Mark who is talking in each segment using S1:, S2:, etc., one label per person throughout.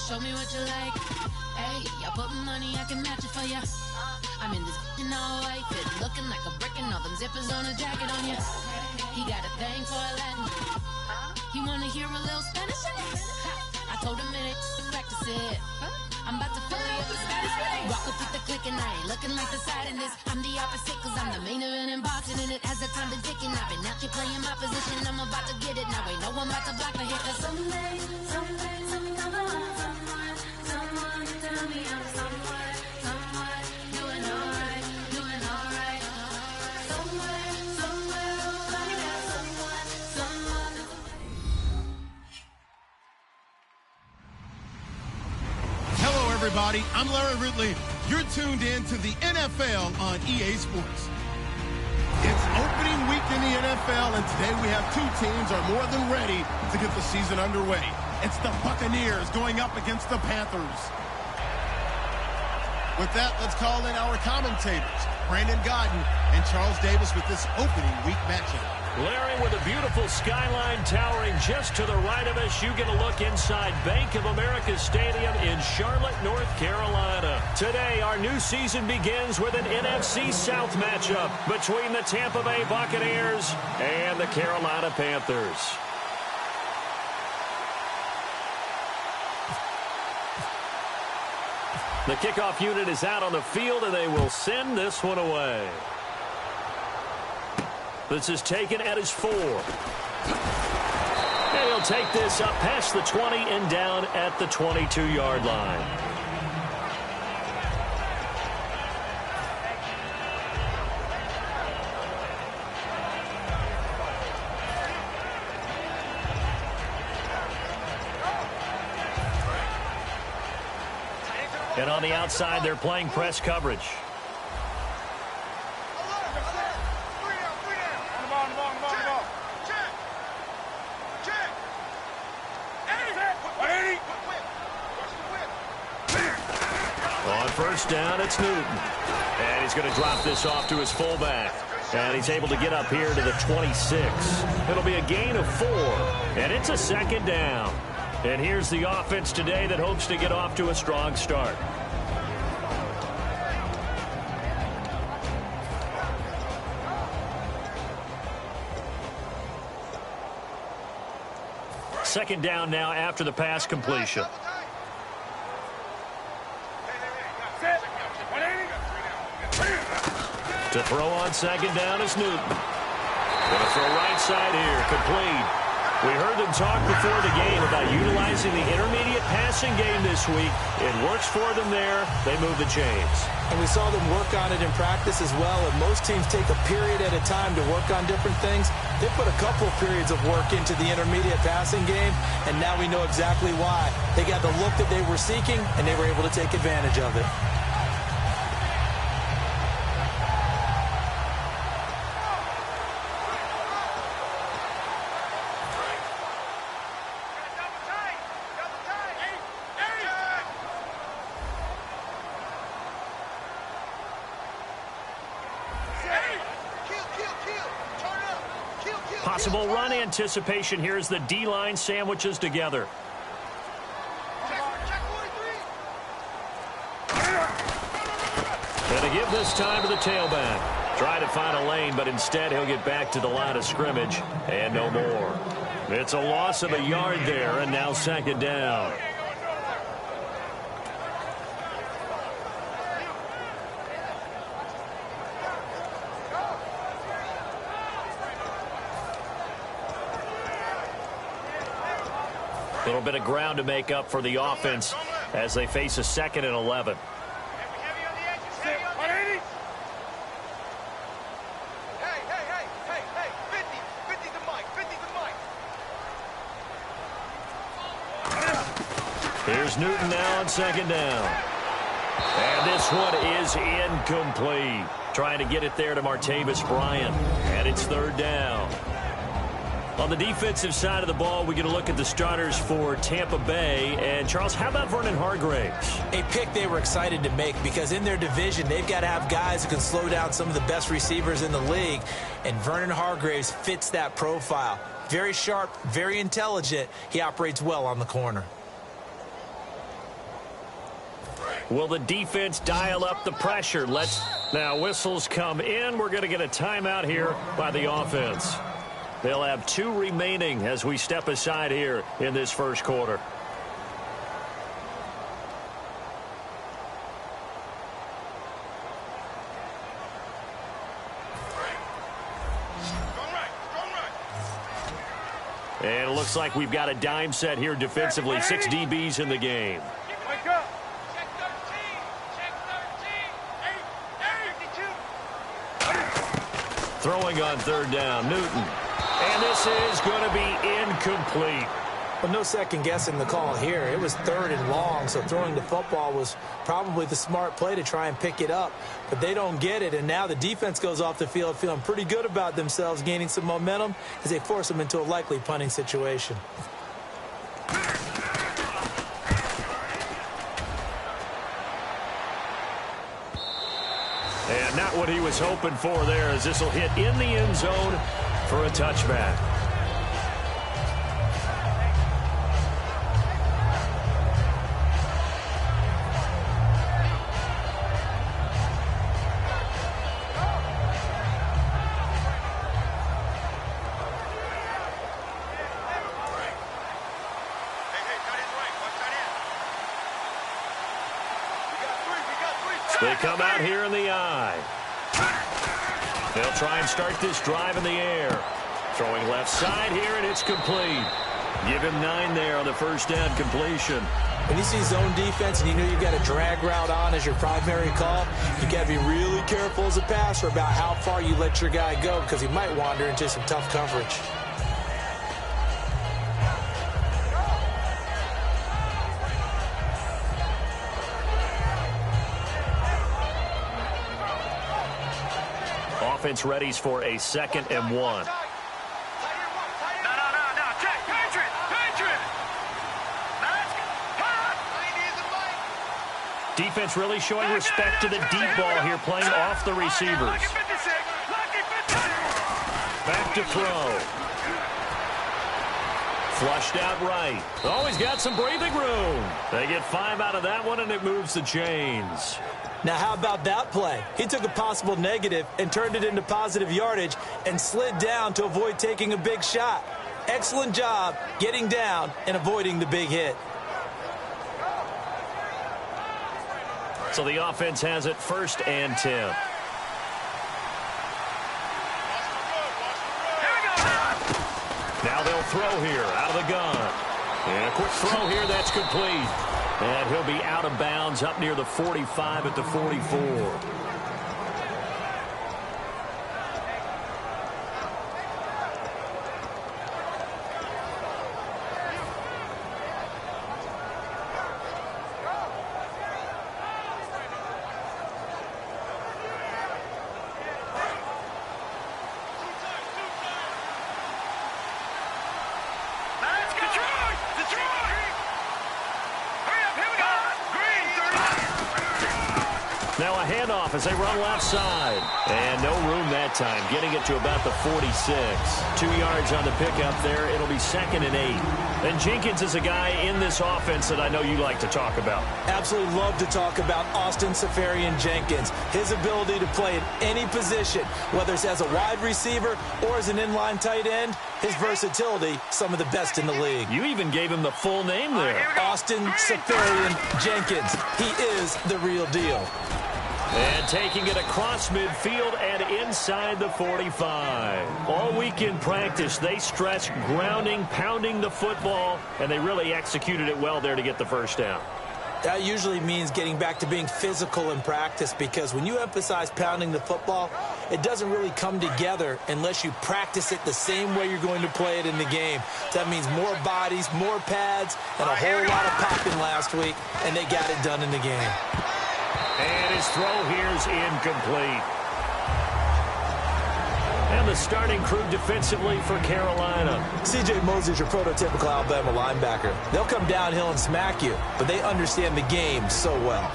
S1: show me what you like. Hey, y'all put money, I can match it for ya. I'm in this in all white fit, looking like a brick and all them zippers on a jacket on ya. He got a thing for a Latin. He wanna hear a little Spanish in it. I told him it ain't to practice it. I'm about to fill you up with Spanish. Walk up with the click and I ain't looking like the side in this. I'm the opposite cause I'm the main event in boxing and it has the time to ticking. I've been out here playing my position. I'm about to get it now. Ain't no one about to block the hit cause someday I'm someone tell me I'm someone doing alright. Somewhere, I got someone.
S2: Hello, everybody. I'm Larry Ridley. You're tuned in to the NFL on EA Sports. It's opening week in the NFL, and today we have two teams are more than ready to get the season underway. It's the Buccaneers going up against the Panthers. With that, let's call in our commentators, Brandon Godden and Charles Davis, with this opening week matchup.
S3: Larry, with a beautiful skyline towering just to the right of us, you get a look inside Bank of America Stadium in Charlotte, North Carolina. Today, our new season begins with an NFC South matchup between the Tampa Bay Buccaneers and the Carolina Panthers. The kickoff unit is out on the field, and they will send this one away. This is taken at his 4. And he'll take this up past the 20 and down at the 22-yard line. And on the outside, they're playing press coverage. On first down, it's Newton. And he's going to drop this off to his fullback. And he's able to get up here to the 26. It'll be a gain of 4. And it's a second down. And here's the offense today that hopes to get off to a strong start. Second down now after the pass completion. To throw on second down is Newton. Going to throw right side here, complete. We heard them talk before the game about utilizing the intermediate passing game this week. It works for them there. They move the chains.
S4: And we saw them work on it in practice as well. And most teams take a period at a time to work on different things. They put a couple of periods of work into the intermediate passing game, and now we know exactly why. They got the look that they were seeking, and they were able to take advantage of it.
S3: Possible run anticipation here as the D-line sandwiches together. And to give this time to the tailback. Try to find a lane, but instead he'll get back to the line of scrimmage and no more. It's a loss of a yard there, and now second down. A little bit of ground to make up for the offense as they face a 2nd and 11. Here's Newton now on second down. And this one is incomplete. Trying to get it there to Martavis Bryant. And it's third down. On the defensive side of the ball, we get a look at the starters for Tampa Bay. And, Charles, how about Vernon Hargreaves?
S4: A pick they were excited to make because in their division, they've got to have guys who can slow down some of the best receivers in the league. And Vernon Hargreaves fits that profile. Very sharp, very intelligent. He operates well on the corner.
S3: Will the defense dial up the pressure? Now whistles come in. We're going to get a timeout here by the offense. They'll have 2 remaining as we step aside here in this first quarter. And it looks like we've got a dime set here defensively. 6 DBs in the game.
S5: Wake up.
S3: Throwing on 3rd down, Newton. And this is going to be incomplete.
S4: Well, no second guessing the call here. It was 3rd and long, so throwing the football was probably the smart play to try and pick it up. But they don't get it, and now the defense goes off the field feeling pretty good about themselves, gaining some momentum as they force them into a likely punting situation.
S3: And not what he was hoping for there, as this will hit in the end zone for a touchback. They come out here in the eye. They'll try and start this drive in the air. Throwing left side here, and it's complete. Give him 9 there on the first down completion.
S4: When you see zone defense and you know you've got a drag route on as your primary call, you got to be really careful as a passer about how far you let your guy go, because he might wander into some tough coverage.
S3: Offense readies for a 2nd and 1.
S5: No. Check. Patriot.
S3: Defense really showing respect to the deep ball here, playing off the receivers. Back to throw. Flushed out right. Oh, he's got some breathing room. They get 5 out of that one, and it moves the chains.
S4: Now, how about that play? He took a possible negative and turned it into positive yardage and slid down to avoid taking a big shot. Excellent job getting down and avoiding the big hit.
S3: So the offense has it 1st and 10. Now they'll throw here out of the gun. And a quick throw here, that's complete. And he'll be out of bounds up near the 45 at the 44. Now a handoff as they run left side. And no room that time, getting it to about the 46. 2 yards on the pickup there. It'll be 2nd and 8. And Jenkins is a guy in this offense that I know you like to talk about.
S4: Absolutely love to talk about Austin Seferian-Jenkins. His ability to play in any position, whether it's as a wide receiver or as an inline tight end, his versatility, some of the best in the league.
S3: You even gave him the full name there.
S4: Austin Seferian-Jenkins. He is the real deal.
S3: And taking it across midfield and inside the 45. All week in practice, they stressed grounding, pounding the football, and they really executed it well there to get the first down.
S4: That usually means getting back to being physical in practice, because when you emphasize pounding the football, it doesn't really come together unless you practice it the same way you're going to play it in the game. That means more bodies, more pads, and a whole lot of popping last week, and they got it done in the game.
S3: And his throw here's incomplete. And the starting crew defensively for Carolina.
S4: C.J. Mosley's your prototypical Alabama linebacker. They'll come downhill and smack you, but they understand the game so well.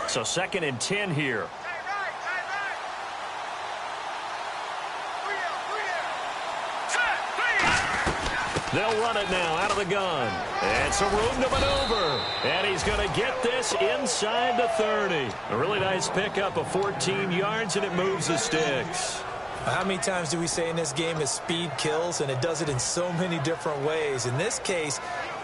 S3: So 2nd and 10 here. They'll run it now out of the gun. And some room to maneuver. And he's going to get this inside the 30. A really nice pickup of 14 yards, and it moves the sticks.
S4: How many times do we say in this game is speed kills, and it does it in so many different ways. In this case,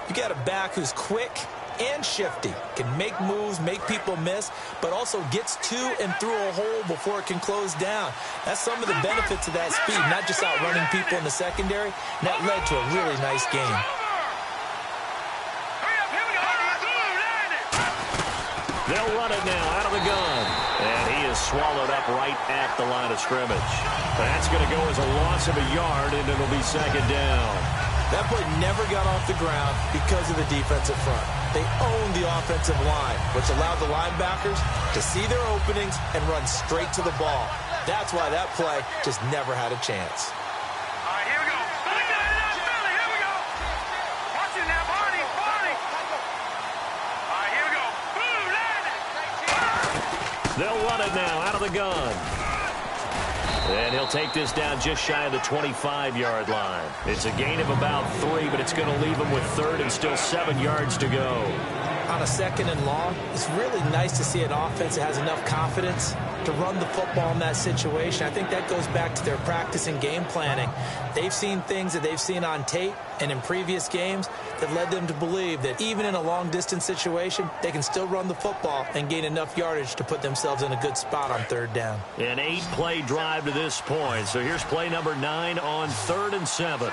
S4: you got a back who's quick and shifty, can make moves, make people miss, but also gets to and through a hole before it can close down. That's some of the benefits of that speed, not just outrunning people in the secondary. And that led to a really nice game.
S3: They'll run it now out of the gun. And he is swallowed up right at the line of scrimmage. That's going to go as a loss of a yard, and it'll be second down.
S4: That play never got off the ground because of the defensive front. They owned the offensive line, which allowed the linebackers to see their openings and run straight to the ball. That's why that play just never had a chance.
S5: All right, here we go. Billy, here we go. Watch it now, Barney. All right, here we go. Boom, land it.
S3: They'll run it now out of the gun. And he'll take this down just shy of the 25-yard line. It's a gain of about 3, but it's going to leave him with third and still 7 yards to go.
S4: On a second and long, it's really nice to see an offense that has enough confidence to run the football in that situation. I think that goes back to their practice and game planning. They've seen things that they've seen on tape and in previous games that led them to believe that even in a long-distance situation, they can still run the football and gain enough yardage to put themselves in a good spot on third down.
S3: An 8-play drive to this point. So here's play number 9 on 3rd and 7.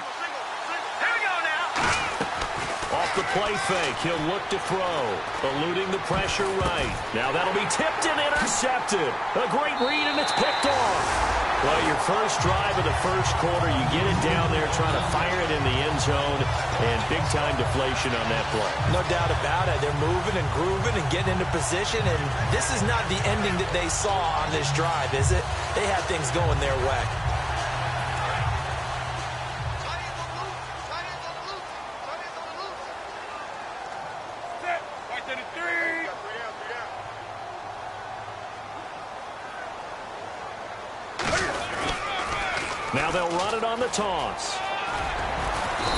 S3: Off the play fake, he'll look to throw, eluding the pressure right. Now that'll be tipped and intercepted. A great read, and it's picked off. Well, your first drive of the first quarter, you get it down there, trying to fire it in the end zone, and big-time deflation on that play.
S4: No doubt about it. They're moving and grooving and getting into position, and this is not the ending that they saw on this drive, is it? They had things going their way.
S3: Now they'll run it on the toss.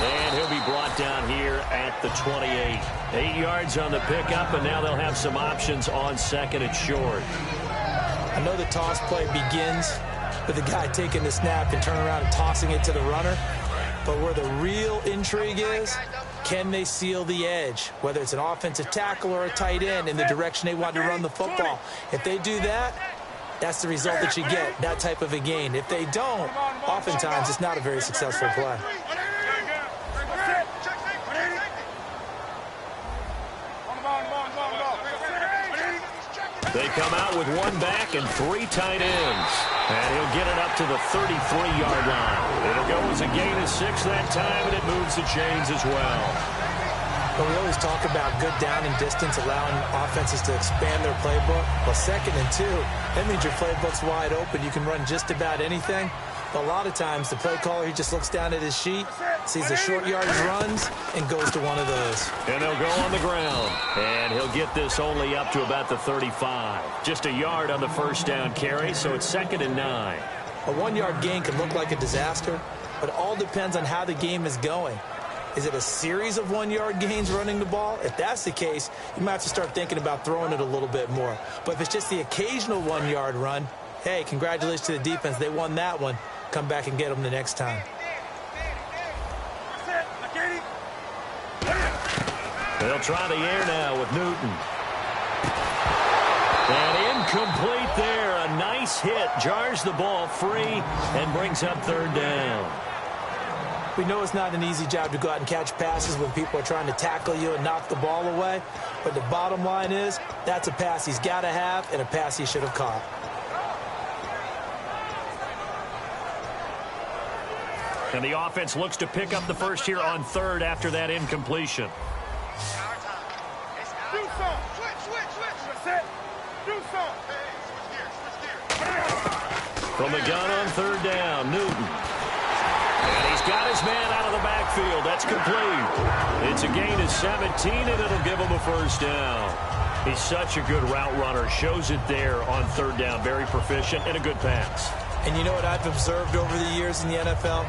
S3: And he'll be brought down here at the 28. 8 yards on the pickup, and now they'll have some options on second and short.
S4: I know the toss play begins with the guy taking the snap and turning around and tossing it to the runner. But where the real intrigue is, can they seal the edge? Whether it's an offensive tackle or a tight end in the direction they want to run the football. If they do that, that's the result that you get, that type of a gain. If they don't, oftentimes it's not a very successful play.
S3: They come out with 1 back and 3 tight ends. And he'll get it up to the 33-yard line. It'll go as a gain of 6 that time, and it moves the chains as well.
S4: But we always talk about good down and distance, allowing offenses to expand their playbook. Well, 2nd and 2, that means your playbook's wide open. You can run just about anything. But a lot of times, the play caller, he just looks down at his sheet, sees the short yardage runs, and goes to one of those.
S3: And they'll go on the ground. And he'll get this only up to about the 35. Just a yard on the first down carry, so it's 2nd and 9.
S4: A 1-yard gain can look like a disaster, but it all depends on how the game is going. Is it a series of 1-yard gains running the ball? If that's the case, you might have to start thinking about throwing it a little bit more. But if it's just the occasional 1-yard run, hey, congratulations to the defense. They won that one. Come back and get them the next time.
S3: They'll try the air now with Newton. And incomplete there. A nice hit. Jars the ball free and brings up 3rd down.
S4: We know it's not an easy job to go out and catch passes when people are trying to tackle you and knock the ball away. But the bottom line is, that's a pass he's got to have and a pass he should have caught.
S3: And the offense looks to pick up the first here on 3rd after that incompletion. From the gun on 3rd down, Newton. And he's got his man out of the backfield. That's complete. It's a gain of 17, and it'll give him a first down. He's such a good route runner. Shows it there on 3rd down. Very proficient and a good pass.
S4: And you know what I've observed over the years in the NFL?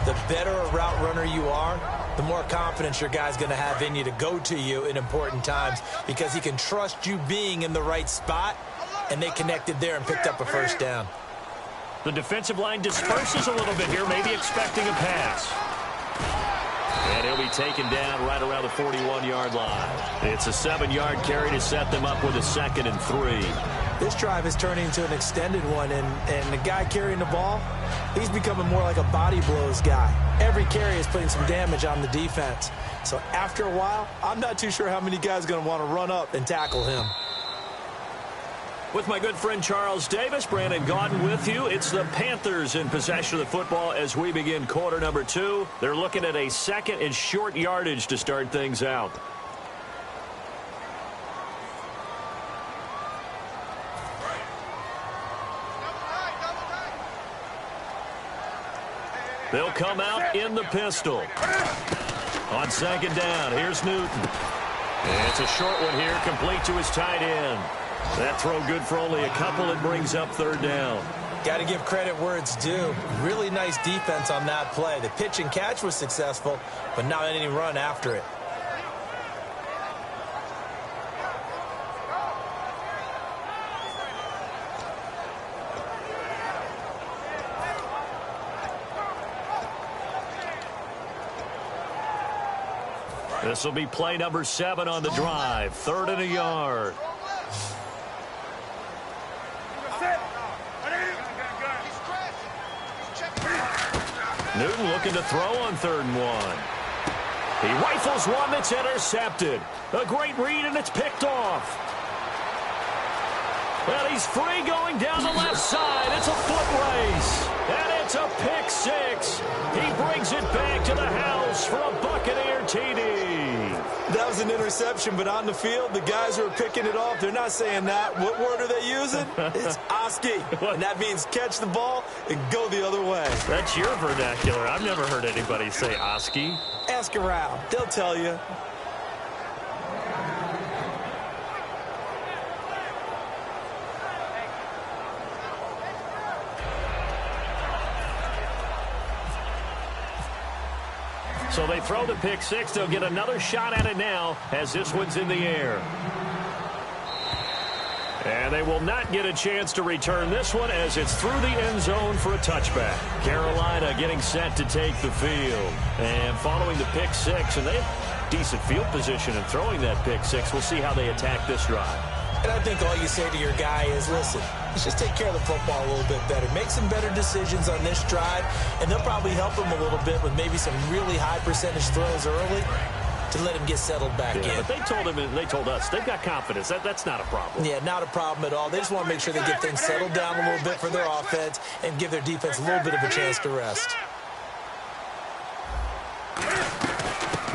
S4: The better a route runner you are, the more confidence your guy's going to have in you to go to you in important times because he can trust you being in the right spot, and they connected there and picked up a first down.
S3: The defensive line disperses a little bit here, maybe expecting a pass. And he'll be taken down right around the 41-yard line. It's a 7-yard carry to set them up with a 2nd and 3.
S4: This drive is turning into an extended one, and the guy carrying the ball, he's becoming more like a body blows guy. Every carry is putting some damage on the defense. So after a while, I'm not too sure how many guys are going to want to run up and tackle him.
S3: With my good friend Charles Davis, Brandon Gaudin with you. It's the Panthers in possession of the football as we begin quarter number 2. They're looking at a 2nd and short yardage to start things out. They'll come out in the pistol. On 2nd down, here's Newton. And it's a short one here, complete to his tight end. That throw good for only a couple. It brings up 3rd down.
S4: Got to give credit where it's due. Really nice defense on that play. The pitch and catch was successful, but not any run after it.
S3: This will be play number 7 on the drive. 3rd and a yard. Newton looking to throw on 3rd and 1. He rifles one that's intercepted. A great read, and it's picked off. Well, he's free going down the left side. It's a foot race. And it's a pick 6. He brings it back to the house for a Buccaneer TD.
S4: That was an interception, but on the field, the guys who are picking it off, they're not saying that. What word are they using? It's Oski. And that means catch the ball and go the other way.
S3: That's your vernacular. I've never heard anybody say Oski.
S4: Ask around. They'll tell you.
S3: So they throw the pick 6. They'll get another shot at it now as this one's in the air. And they will not get a chance to return this one as it's through the end zone for a touchback. Carolina getting set to take the field. And following the pick 6, and they have decent field position in throwing that pick 6. We'll see how they attack this drive.
S4: And I think all you say to your guy is, listen, let's just take care of the football a little bit better. Make some better decisions on this drive, and they'll probably help him a little bit with maybe some really high percentage throws early to let him get settled back in.
S3: But they told him, and they told us, they've got confidence. That's not a problem.
S4: Yeah, not a problem at all. They just want to make sure they get things settled down a little bit for their offense and give their defense a little bit of a chance to rest.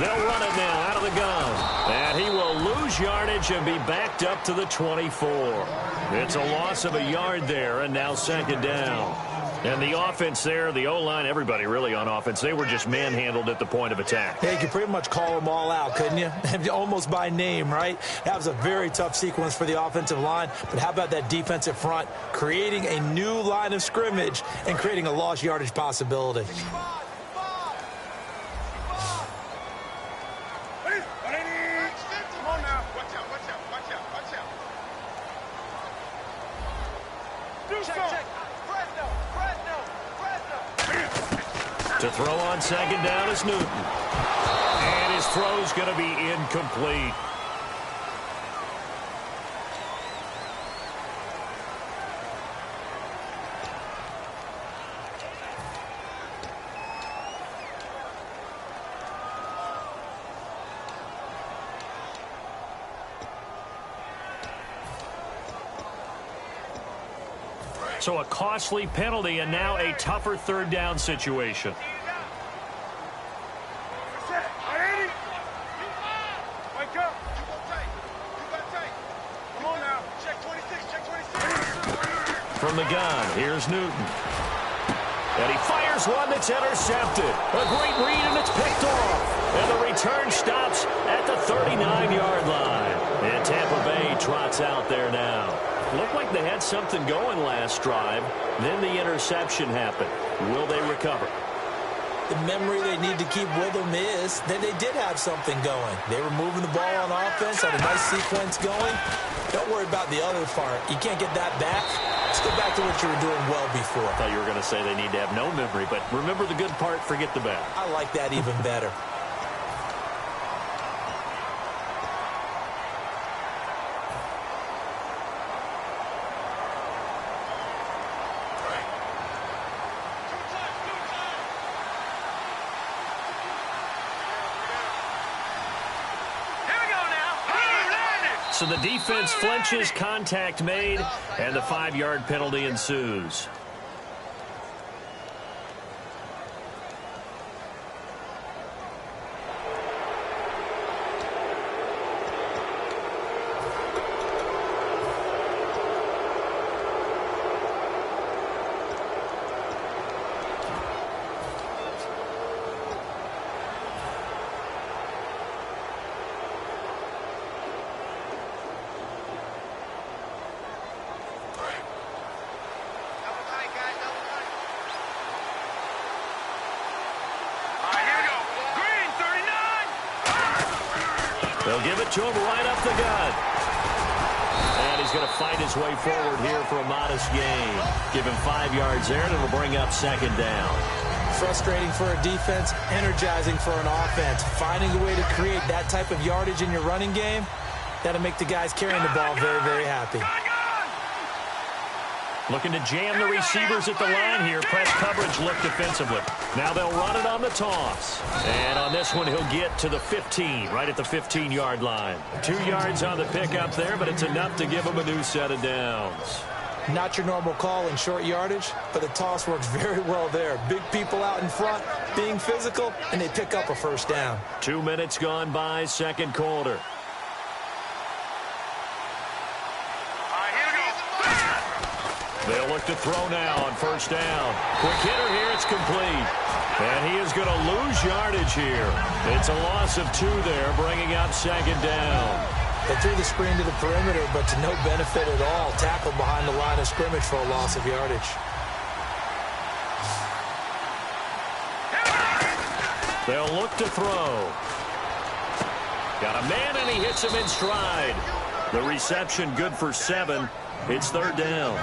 S3: They'll run it now out of the gun. And he will lose yardage and be backed up to the 24. It's a loss of a yard there, and now 2nd down. And the offense there, the O-line, everybody really on offense, they were just manhandled at the point of attack.
S4: Yeah, you could pretty much call them all out, couldn't you? Almost by name, right? That was a very tough sequence for the offensive line. But how about that defensive front creating a new line of scrimmage and creating a lost yardage possibility?
S3: To throw on 2nd down is Newton. And his throw's going to be incomplete. So a costly penalty and now a tougher 3rd down situation. From the gun, here's Newton. And he fires one that's intercepted. A great read, and it's picked off. And the return stops at the 39-yard line. And Tampa Bay trots out there now. Looked like they had something going last drive. Then the interception happened. Will they recover?
S4: The memory they need to keep with them is that they did have something going. They were moving the ball on offense, had a nice sequence going. Don't worry about the other part. You can't get that back. Let's go back to what you were doing well before.
S3: I thought you were going to say they need to have no memory, but remember the good part, forget the bad.
S4: I like that even better.
S3: So the defense flinches, contact made, and the 5-yard penalty ensues. They'll give it to him right up the gut. And he's going to fight his way forward here for a modest gain. Give him 5 yards there, and it'll bring up second down.
S4: Frustrating for a defense, energizing for an offense. Finding a way to create that type of yardage in your running game, that'll make the guys carrying the ball very, very happy.
S3: Looking to jam the receivers at the line here. Press coverage look defensively. Now they'll run it on the toss. And on this one, he'll get to the 15, right at the 15-yard line. 2 yards on the pickup there, but it's enough to give him a new set of downs.
S4: Not your normal call in short yardage, but the toss works very well there. Big people out in front, being physical, and they pick up a first down.
S3: 2 minutes gone by, second quarter. They'll look to throw now on first down. Quick hitter here, it's complete. And he is going to lose yardage here. It's a loss of 2 there, bringing up second down.
S4: They threw the screen to the perimeter, but to no benefit at all. Tackle behind the line of scrimmage for a loss of yardage.
S3: They'll look to throw. Got a man, and he hits him in stride. The reception good for 7. It's third down.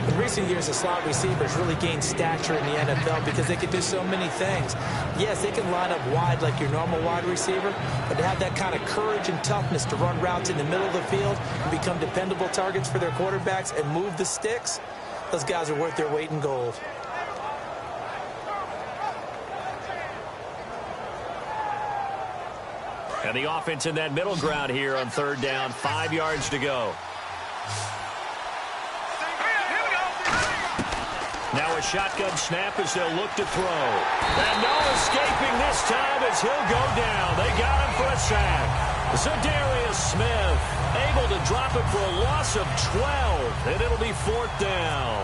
S4: In recent years, the slot receivers really gained stature in the NFL because they can do so many things. Yes, they can line up wide like your normal wide receiver, but to have that kind of courage and toughness to run routes in the middle of the field and become dependable targets for their quarterbacks and move the sticks, those guys are worth their weight in gold.
S3: And the offense in that middle ground here on third down. 5 yards to go. Now a shotgun snap as they'll look to throw. And no escaping this time as he'll go down. They got him for a sack. Zadarius Smith able to drop it for a loss of 12. And it'll be fourth down.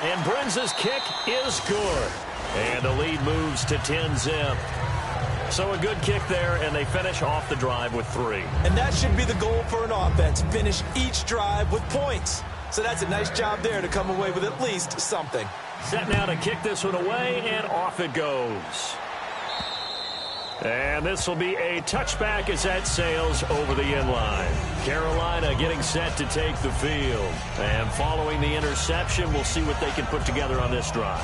S3: And Brinz's kick is good. And the lead moves to 10-zip. So a good kick there, and they finish off the drive with 3.
S4: And that should be the goal for an offense, finish each drive with points. So that's a nice job there to come away with at least something.
S3: Set now to kick this one away, and off it goes. And this will be a touchback as that sails over the end line. Carolina getting set to take the field. And following the interception, we'll see what they can put together on this drive.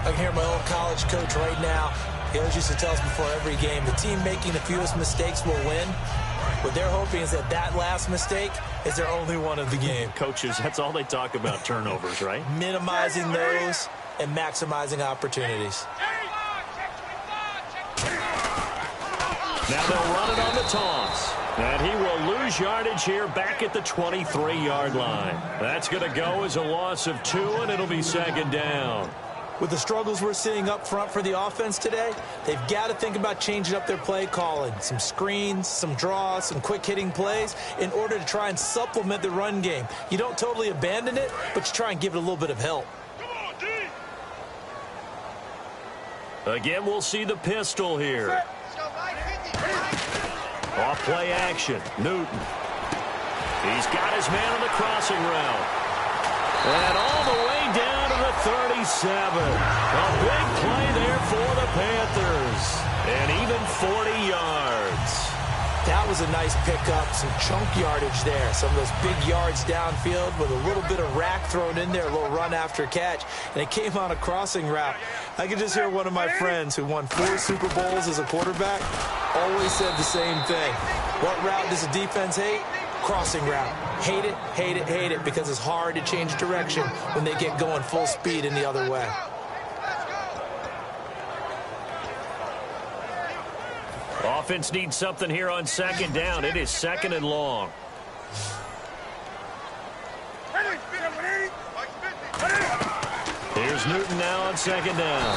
S4: I can hear my old college coach right now. He always used to tell us before every game, the team making the fewest mistakes will win. What they're hoping is that last mistake is their only one of the game.
S3: Coaches, that's all they talk about, turnovers, right?
S4: Minimizing those and maximizing opportunities.
S3: Now they'll run it on the toss. And he will lose yardage here back at the 23-yard line. That's going to go as a loss of 2, and it'll be second down.
S4: With the struggles we're seeing up front for the offense today, they've got to think about changing up their play calling. Some screens, some draws, some quick-hitting plays in order to try and supplement the run game. You don't totally abandon it, but you try and give it a little bit of help.
S3: Again, we'll see the pistol here. Off play action. Newton. He's got his man on the crossing route. And all the way down A big play there for the Panthers. And even 40 yards.
S4: That was a nice pickup, some chunk yardage there. Some of those big yards downfield with a little bit of rack thrown in there, a little run after catch. And it came on a crossing route. I could just hear one of my friends who won 4 Super Bowls as a quarterback always said the same thing. What route does the defense hate? Crossing route. Hate it, hate it, hate it, because it's hard to change direction when they get going full speed in the other way.
S3: Offense needs something here on second down. It is 2nd and long. Here's Newton now on 2nd down.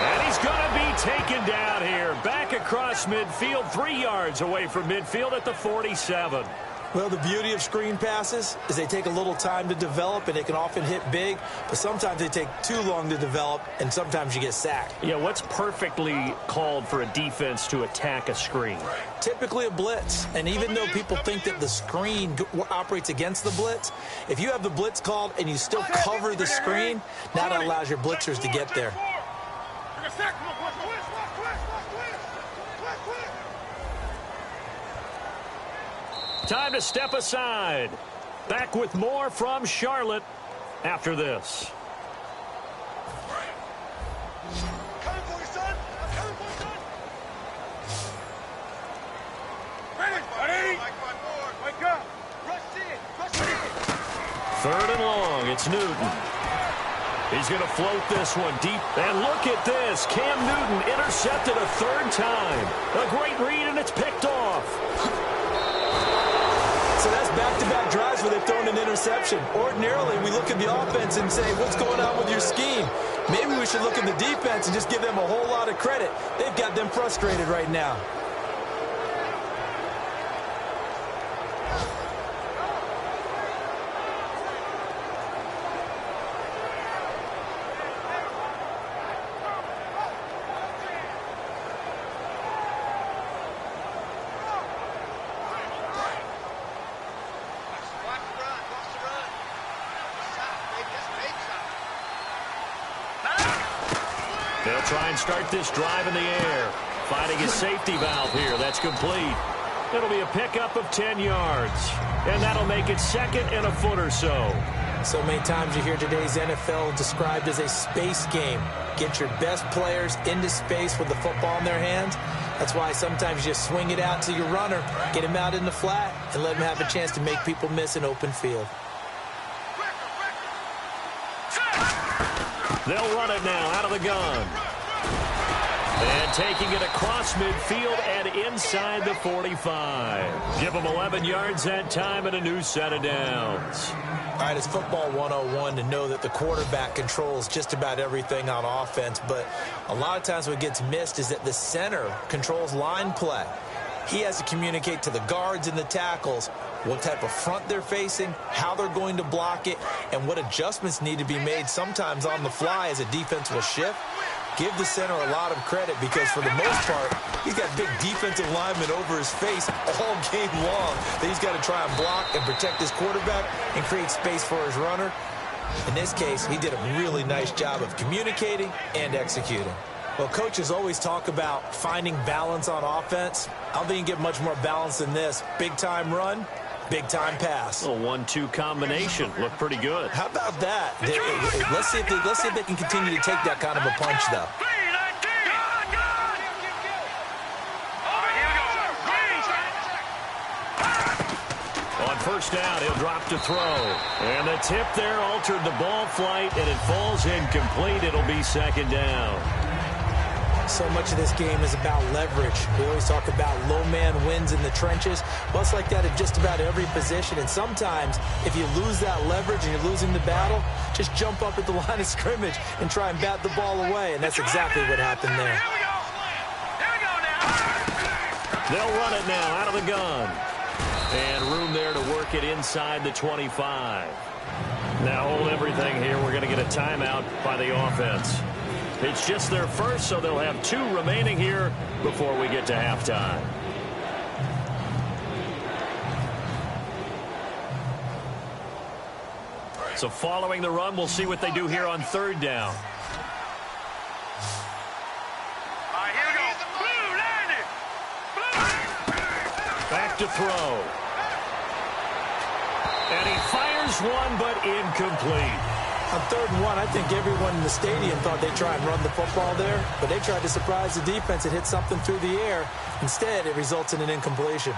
S3: And he's going to be taken down here. Back across midfield, 3 yards away from midfield at the 47.
S4: Well, the beauty of screen passes is they take a little time to develop, and they can often hit big, but sometimes they take too long to develop, and sometimes you get sacked.
S3: Yeah, what's perfectly called for a defense to attack a screen?
S4: Typically a blitz, and even though people think that the screen operates against the blitz, if you have the blitz called and you still cover the screen, now that allows your blitzers to get there.
S3: Time to step aside. Back with more from Charlotte after this.
S5: Coming for you, son. I'm coming for you, son. Ready? Wake up. Rush in. Rush in.
S3: 3rd and long. It's Newton. He's going to float this one deep. And look at this. Cam Newton intercepted a 3rd time. A great read, and it's picked off.
S4: So that's back-to-back drives where they've thrown an interception. Ordinarily, we look at the offense and say, what's going on with your scheme? Maybe we should look at the defense and just give them a whole lot of credit. They've got them frustrated right now.
S3: They'll try and start this drive in the air. Finding a safety valve here. That's complete. It'll be a pickup of 10 yards. And that'll make it 2nd and a foot or so.
S4: So many times you hear today's NFL described as a space game. Get your best players into space with the football in their hands. That's why sometimes you just swing it out to your runner, get him out in the flat, and let him have a chance to make people miss an open field.
S3: They'll run it now out of the gun. And taking it across midfield and inside the 45. Give them 11 yards that time and a new set of downs.
S4: All right, it's football 101 to know that the quarterback controls just about everything on offense, but a lot of times what gets missed is that the center controls line play. He has to communicate to the guards and the tackles what type of front they're facing, how they're going to block it, and what adjustments need to be made sometimes on the fly as a defense will shift. Give the center a lot of credit because for the most part, he's got big defensive linemen over his face all game long that he's got to try and block and protect his quarterback and create space for his runner. In this case, he did a really nice job of communicating and executing. Well, coaches always talk about finding balance on offense. I don't think you can get much more balance than this. Big-time run, big-time pass.
S3: A 1-2 combination. Looked pretty good.
S4: How about that? Let's see if they can continue to take that kind of a punch, though.
S3: On first down, he'll drop to throw. And the tip there altered the ball flight, and it falls incomplete. It'll be 2nd down.
S4: So much of this game is about leverage. We always talk about low man wins in the trenches. Well, it's like that at just about every position. And sometimes, if you lose that leverage and you're losing the battle, just jump up at the line of scrimmage and try and bat the ball away. And that's exactly what happened there.
S3: They'll run it now out of the gun. And room there to work it inside the 25. Now hold everything here. We're going to get a timeout by the offense. It's just their first, so they'll have 2 remaining here before we get to halftime. So following the run, we'll see what they do here on third down.
S5: All right, here we go. Blue, landing.
S3: Back to throw. And he fires one, but incomplete.
S4: On 3rd and 1, I think everyone in the stadium thought they'd try and run the football there, but they tried to surprise the defense and hit something through the air. Instead, it results in an incompletion.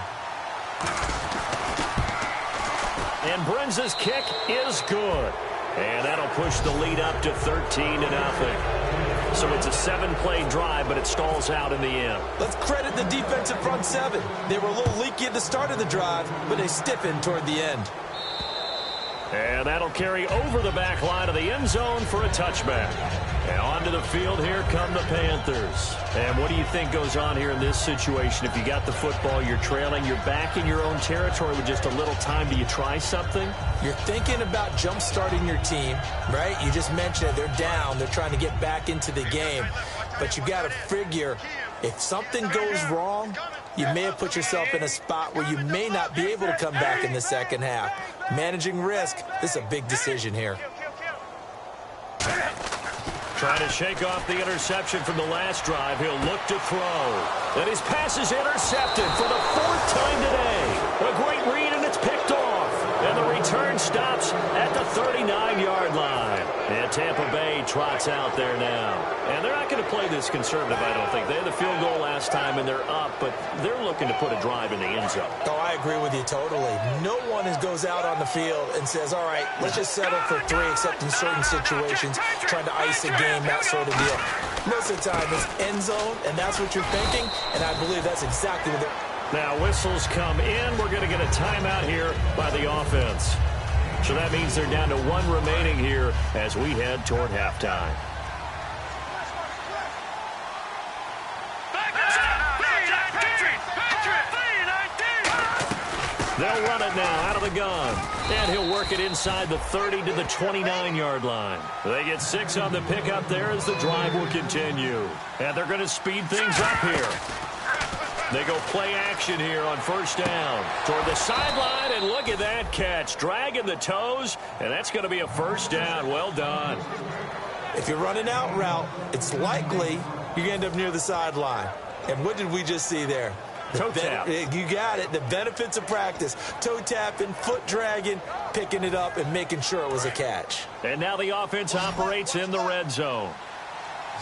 S3: And Brenza's kick is good. And that'll push the lead up to 13-0. So it's a 7-play drive, but it stalls out in the end.
S4: Let's credit the defensive front seven. They were a little leaky at the start of the drive, but they stiffened toward the end.
S3: And that'll carry over the back line of the end zone for a touchback. And onto the field, here come the Panthers. And what do you think goes on here in this situation? If you got the football, you're trailing, you're back in your own territory with just a little time. Do you try something?
S4: You're thinking about jump-starting your team, right? You just mentioned it. They're down. They're trying to get back into the game. But you got to figure, if something goes wrong, you may have put yourself in a spot where you may not be able to come back in the second half. Managing risk, this is a big decision here.
S3: Trying to shake off the interception from the last drive. He'll look to throw. And his pass is intercepted for the 4th time today. A great read, and it's picked off. And the return stops at the 39-yard line. And Tampa Bay trots out there now. And they're not going to play this conservative, I don't think. They had the field goal last time, and they're up, but they're looking to put a drive in the end zone.
S4: Oh, I agree with you totally. No one goes out on the field and says, all right, let's just settle for 3, except in certain situations, trying to ice a game, that sort of deal. Most of the time, it's end zone, and that's what you're thinking, and I believe that's exactly what they're...
S3: Now, whistles come in. We're going to get a timeout here by the offense. So that means they're down to 1 remaining here as we head toward halftime. They'll run it now out of the gun. And he'll work it inside the 30 to the 29-yard line. They get 6 on the pickup there as the drive will continue. And they're going to speed things up here. They go play action here on 1st down. Toward the sideline, and look at that catch. Dragging the toes, and that's going to be a 1st down. Well done.
S4: If you're running out route, it's likely you're going to end up near the sideline. And what did we just see there?
S3: Toe tap.
S4: You got it. The benefits of practice. Toe tapping, foot dragging, picking it up, and making sure it was a catch.
S3: And now the offense operates in the red zone.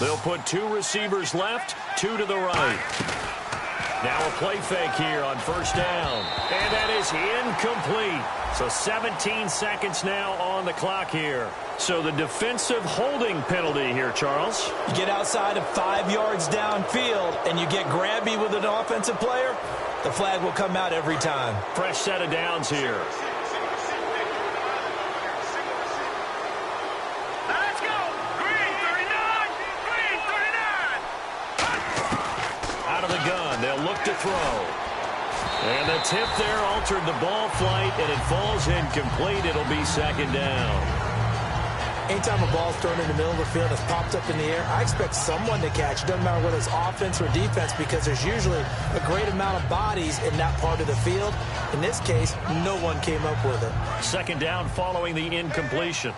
S3: They'll put 2 receivers left, 2 to the right. Now a play fake here on 1st down. And that is incomplete. So 17 seconds now on the clock here. So the defensive holding penalty here, Charles.
S4: You get outside of 5 yards downfield and you get grabby with an offensive player, the flag will come out every time.
S3: Fresh set of downs here.
S5: Let's go. Green 39. Green 39.
S3: Out of the gun. They'll look to throw. And the tip there altered the ball flight, and it falls incomplete. It'll be 2nd down.
S4: Anytime a ball's thrown in the middle of the field and it's popped up in the air, I expect someone to catch. It doesn't matter whether it's offense or defense, because there's usually a great amount of bodies in that part of the field. In this case, no one came up with it.
S3: 2nd down following the incompletion.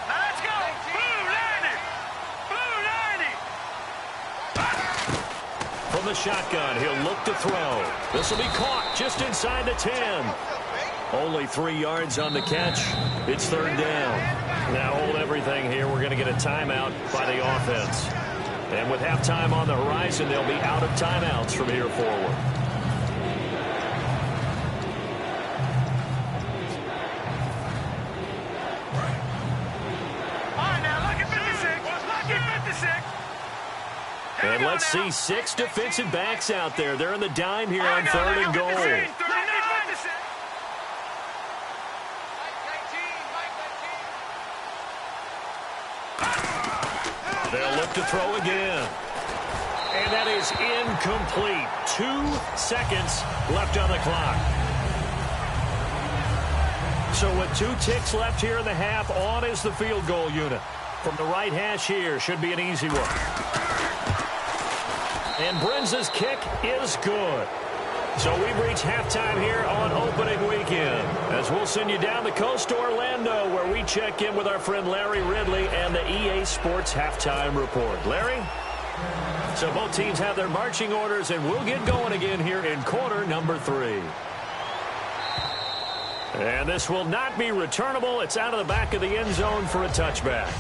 S5: Let's go. Blue 90. Blue 90.
S3: From the shotgun, he'll look to throw. This will be caught just inside the 10. Only 3 yards on the catch. It's 3rd down. Now hold everything here. We're going to get a timeout by the offense. And with halftime on the horizon, they'll be out of timeouts from here forward.
S5: All right, now look at 56. Look at 56.
S3: And let's see 6 defensive backs out there. They're in the dime here on 3rd and goal. They'll look to throw again. And that is incomplete. 2 seconds left on the clock. So with 2 ticks left here in the half, on is the field goal unit. From the right hash here, should be an easy one. And Brenza's kick is good. So we've reached halftime here on opening weekend, as we'll send you down the coast to Orlando, where we check in with our friend Larry Ridley and the EA Sports Halftime Report. Larry? So both teams have their marching orders, and we'll get going again here in quarter number 3. And this will not be returnable. It's out of the back of the end zone for a touchback.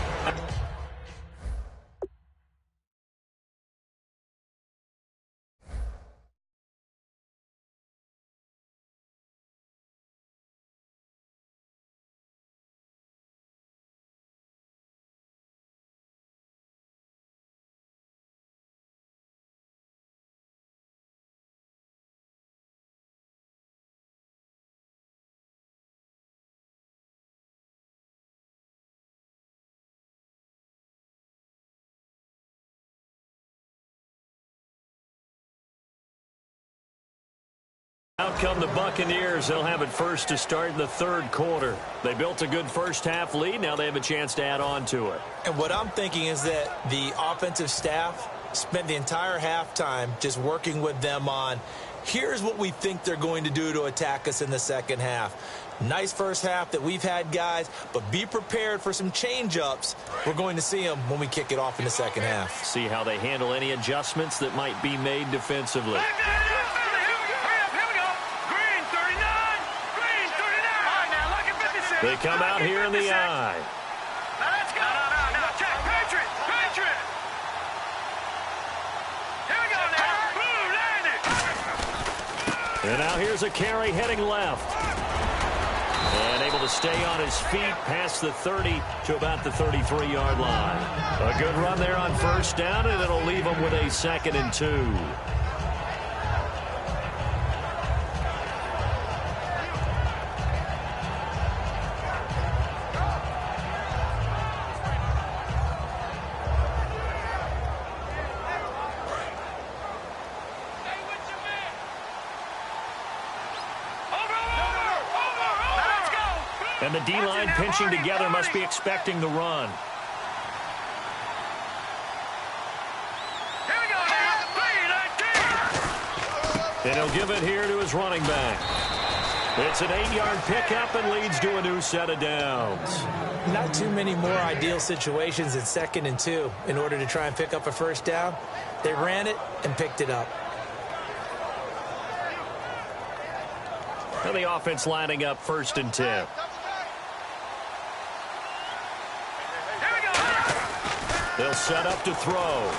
S3: Out come the Buccaneers. They'll have it first to start in the third quarter. They built a good first-half lead. Now they have a chance to add on to it.
S4: And what I'm thinking is that the offensive staff spent the entire halftime just working with them on, here's what we think they're going to do to attack us in the second half. Nice first half that we've had, guys, but be prepared for some change-ups. We're going to see them when we kick it off in the second half.
S3: See how they handle any adjustments that might be made defensively. They come out here in the eye.
S5: Now let's go. No. Check. Patriot. Here we go now. Boom, landed.
S3: And now here's a carry heading left. And able to stay on his feet past the 30 to about the 33-yard line. A good run there on first down, and it'll leave him with a 2nd and 2. And the D-line pinching together must be expecting the run.
S5: Here we go now. 3-19.
S3: And he'll give it here to his running back. It's an 8-yard pickup and leads to a new set of downs.
S4: Not too many more ideal situations in 2nd and 2 in order to try and pick up a first down. They ran it and picked it up.
S3: And the offense lining up 1st and 10. They'll set up to throw.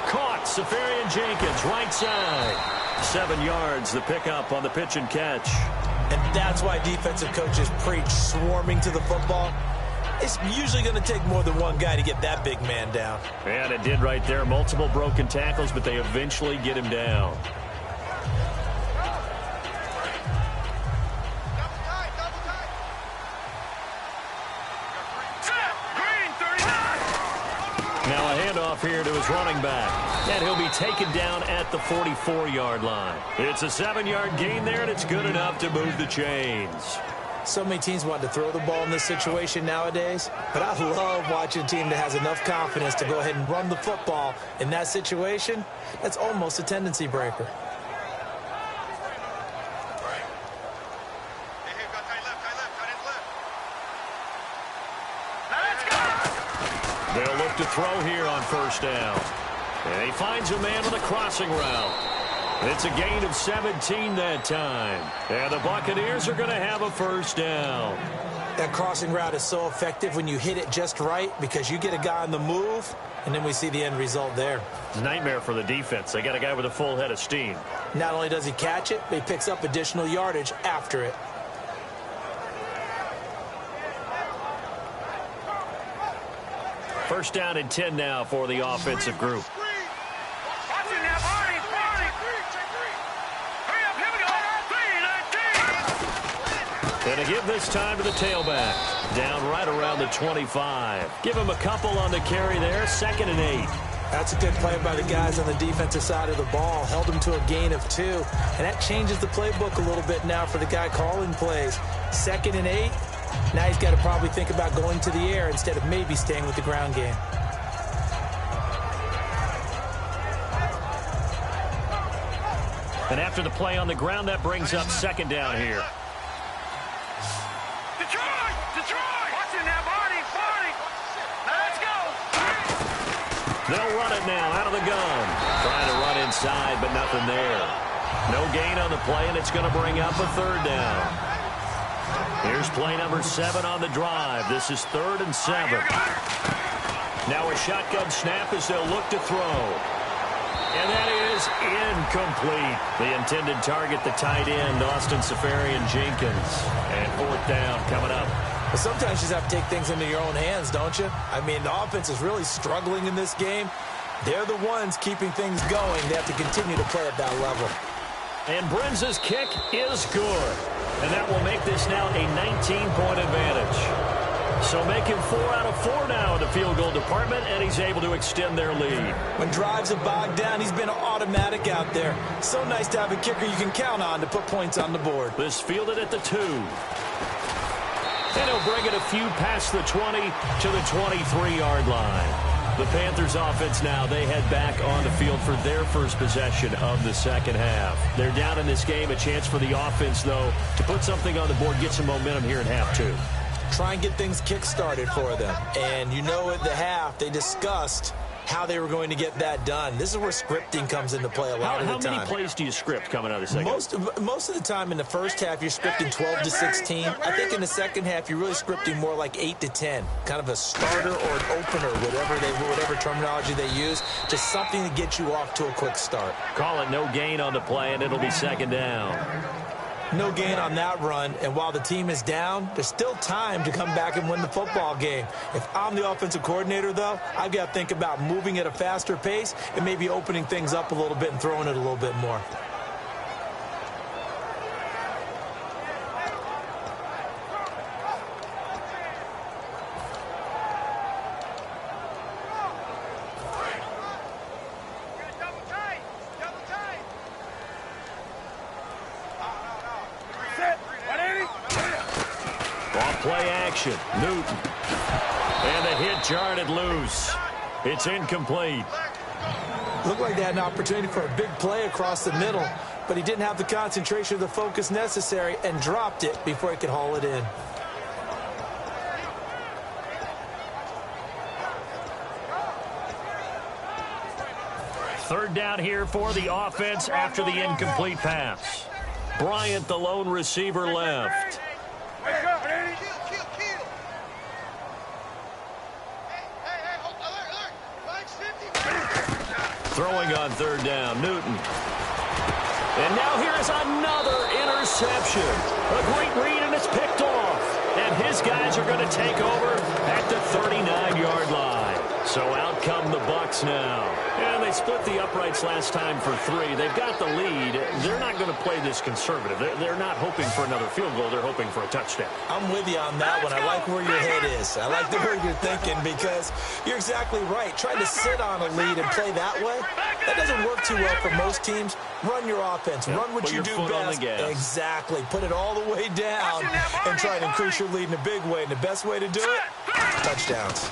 S3: Caught. Safarian Jenkins, right side. 7 yards, the pickup on the pitch and catch.
S4: And that's why defensive coaches preach swarming to the football. It's usually going to take more than one guy to get that big man down.
S3: And it did right there. Multiple broken tackles, but they eventually get him down. Now a handoff here to his running back. And he'll be taken down at the 44-yard line. It's a 7-yard gain there, and it's good enough to move the chains.
S4: So many teams want to throw the ball in this situation nowadays, but I love watching a team that has enough confidence to go ahead and run the football in that situation. That's almost a tendency breaker.
S3: They'll look to throw here on first down. And he finds a man on the crossing route. It's a gain of 17 that time. And the Buccaneers are going to have a first down.
S4: That crossing route is so effective when you hit it just right because you get a guy on the move, and then we see the end result there.
S3: It's a nightmare for the defense. They got a guy with a full head of steam.
S4: Not only does he catch it, but he picks up additional yardage after it.
S3: First down and 10 now for the offensive group. And a give this time to the tailback. Down right around the 25. Give him a couple on the carry there. 2nd and 8.
S4: That's a good play by the guys on the defensive side of the ball. Held him to a gain of 2. And that changes the playbook a little bit now for the guy calling plays. 2nd and 8. Now he's got to probably think about going to the air instead of maybe staying with the ground game.
S3: And after the play on the ground, that brings up second down here.
S5: Detroit! Detroit! Watch it now, Barney! Barney! Now let's go!
S3: They'll run it now out of the gun. Trying to run inside, but nothing there. No gain on the play, and it's going to bring up a third down. Here's play number 7 on the drive. This is 3rd and 7. Now a shotgun snap as they'll look to throw. And that is incomplete. The intended target, the tight end, Austin Safarian-Jenkins. And 4th down coming up.
S4: But sometimes you just have to take things into your own hands, don't you? I mean, the offense is really struggling in this game. They're the ones keeping things going. They have to continue to play at that level.
S3: And Brenza's kick is good. And that will make this now a 19-point advantage. So making 4 out of 4 now in the field goal department, and he's able to extend their lead.
S4: When drives have bogged down, he's been automatic out there. So nice to have a kicker you can count on to put points on the board.
S3: This fielded at the 2. And he'll bring it a few past the 20 to the 23-yard line. The Panthers offense now, they head back on the field for their first possession of the second half. They're down in this game. A chance for the offense, though, to put something on the board, get some momentum here in half 2.
S4: Try and get things kick-started for them. And you know at the half, they discussed how they were going to get that done. This is where scripting comes into play a lot of the time.
S3: How many plays do you script coming out of the second?
S4: Most of the time in the first half, you're scripting 12 to 16. I think in the second half, you're really scripting more like 8 to 10. Kind of a starter or an opener, whatever terminology they use. Just something to get you off to a quick start.
S3: Call it no gain on the play, and it'll be second down.
S4: No gain on that run, and while the team is down, there's still time to come back and win the football game. If I'm the offensive coordinator, though, I've got to think about moving at a faster pace and maybe opening things up a little bit and throwing it a little bit more.
S3: Play action. Newton. And the hit jarred it loose. It's incomplete.
S4: Looked like they had an opportunity for a big play across the middle, but he didn't have the concentration or the focus necessary and dropped it before he could haul it in.
S3: Third down here for the offense after the incomplete pass. Bryant, the lone receiver, left. Throwing on third down, Newton. And now here is another interception. A great read, and it's picked off. And his guys are going to take over at the 39-yard line. So out come the Bucs now. And they split the uprights last time for 3. They've got the lead. They're not going to play this conservative. They're not hoping for another field goal. They're hoping for a touchdown.
S4: I'm with you on that one. I like where your head is. I like the way you're thinking because you're exactly right. Trying to sit on a lead and play that way, that doesn't work too well for most teams. Run your offense.
S3: Yep.
S4: Run what
S3: Put
S4: you
S3: your
S4: do
S3: foot on
S4: best.
S3: the gas.
S4: Exactly. Put it all the way down and try and increase your lead in a big way. And the best way to do it, touchdowns.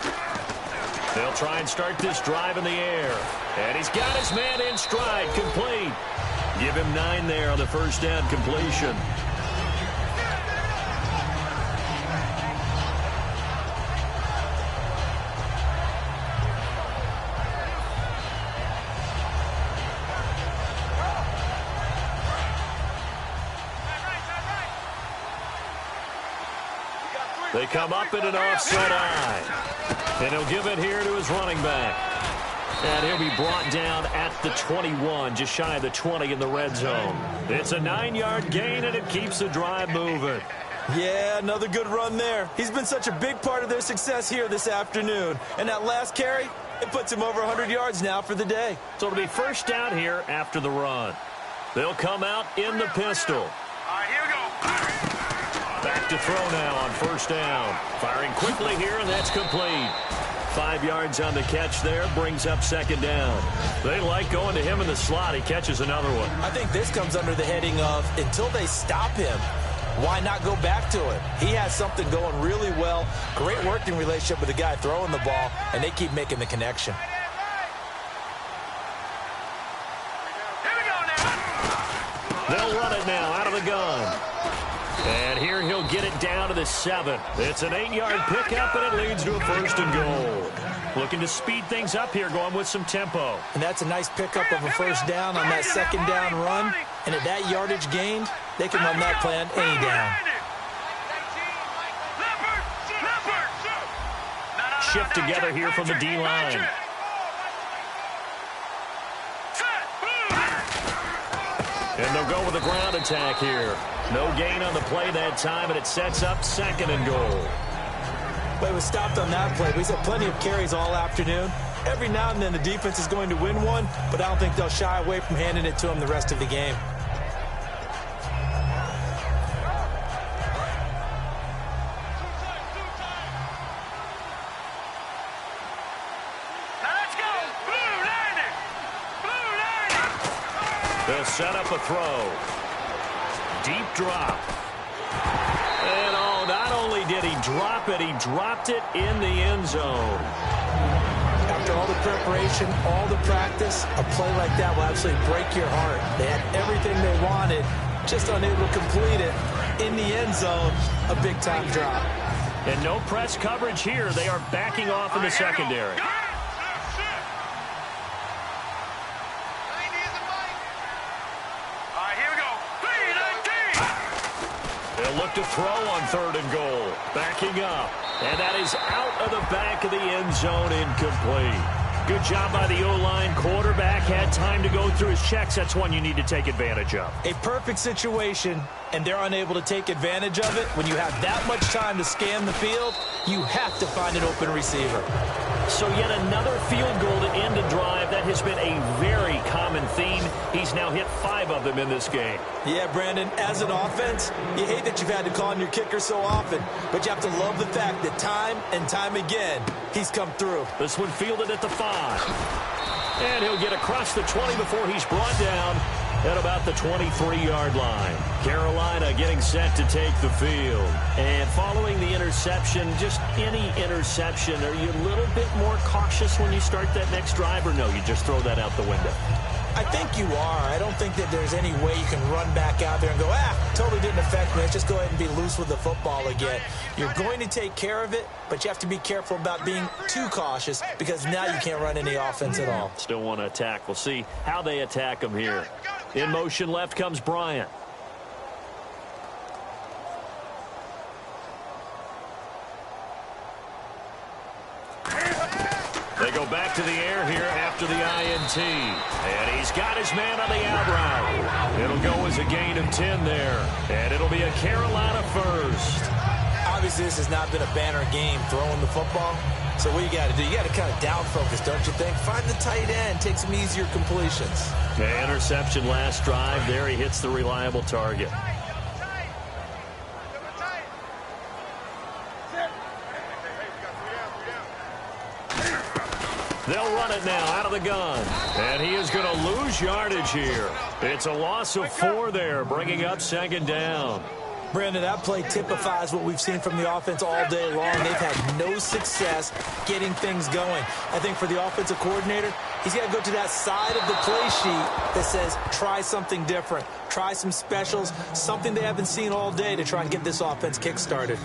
S3: They'll try and start this drive in the air. And he's got his man in stride, complete. Give him 9 there on the first down completion. They come up in an offside eye. And he'll give it here to his running back. And he'll be brought down at the 21, just shy of the 20 in the red zone. It's a 9-yard gain, and it keeps the drive moving.
S4: Yeah, another good run there. He's been such a big part of their success here this afternoon. And that last carry, it puts him over 100 yards now for the day.
S3: So it'll be first down here after the run. They'll come out in the pistol.
S5: All right, here we go.
S3: Back to throw now on first down. Firing quickly here, and that's complete. 5 yards on the catch there, brings up second down. They like going to him in the slot. He catches another one.
S4: I think this comes under the heading of until they stop him, why not go back to it? He has something going really well. Great working relationship with the guy throwing the ball, and they keep making the connection.
S3: They'll run it now out of the gun. And here he'll get it down to the 7. It's an 8-yard pickup, and it leads to a 1st and goal. Looking to speed things up here, going with some tempo.
S4: And that's a nice pickup of a 1st down on that 2nd down run. And at that yardage gained, they can run that play on any down.
S3: Shift together here from the D-line. And they'll go with a ground attack here. No gain on the play that time, and it sets up 2nd and goal.
S4: But it was stopped on that play. We've had plenty of carries all afternoon. Every now and then the defense is going to win one, but I don't think they'll shy away from handing it to him the rest of the game.
S3: They'll set up a throw. Deep drop. And oh, not only did he drop it, he dropped it in the end zone.
S4: After all the preparation, all the practice, a play like that will absolutely break your heart. They had everything they wanted, just unable to complete it. In the end zone, a big-time drop.
S3: And no press coverage here. They are backing off in the secondary. They'll look to throw on 3rd and goal. Backing up. And that is out of the back of the end zone, incomplete. Good job by the O-line. Quarterback had time to go through his checks. That's one you need to take advantage of.
S4: A perfect situation, and they're unable to take advantage of it. When you have that much time to scan the field, you have to find an open receiver.
S3: So yet another field goal to end a drive. That has been a very common theme. He's now hit 5 of them in this game.
S4: Yeah, Brandon, as an offense, you hate that you've had to call on your kicker so often, but you have to love the fact that time and time again, he's come through.
S3: This one fielded at the 5. And he'll get across the 20 before he's brought down at about the 23-yard line. Carolina getting set to take the field. And following the interception, just any interception, are you a little bit more cautious when you start that next drive, or no, you just throw that out the window?
S4: I think you are. I don't think that there's any way you can run back out there and go, totally didn't affect me. Let's just go ahead and be loose with the football again. You're going to take care of it, but you have to be careful about being too cautious because now you can't run any offense at all.
S3: Still want to attack. We'll see how they attack him here. In motion left comes Bryant. They go back to the air here after the INT. And he's got his man on the out route. It'll go as a gain of 10 there. And it'll be a Carolina 1st.
S4: Obviously, this has not been a banner game throwing the football. So what you got to do, you got to kind of down focus, don't you think? Find the tight end, take some easier completions.
S3: Okay, interception last drive. There he hits the reliable target. They'll run it now out of the gun. And he is going to lose yardage here. It's a loss of 4 there, bringing up 2nd down.
S4: Brandon, that play typifies what we've seen from the offense all day long. They've had no success getting things going. I think for the offensive coordinator, he's got to go to that side of the play sheet that says try something different, try some specials, something they haven't seen all day to try and get this offense kick-started.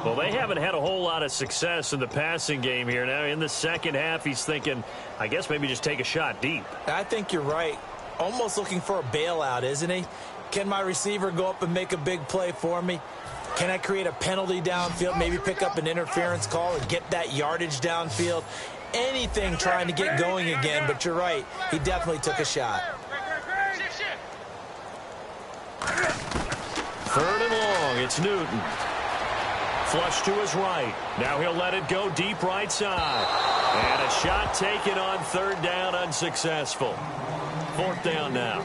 S3: Well, they haven't had a whole lot of success in the passing game here. Now, in the second half, he's thinking, I guess maybe just take a shot deep.
S4: I think you're right. Almost looking for a bailout, isn't he? Can my receiver go up and make a big play for me? Can I create a penalty downfield, maybe pick up an interference call and get that yardage downfield? Anything trying to get going again, but you're right. He definitely took a shot.
S3: 3rd and long, it's Newton. Flush to his right. Now he'll let it go deep right side. And a shot taken on 3rd down, unsuccessful. 4th down now.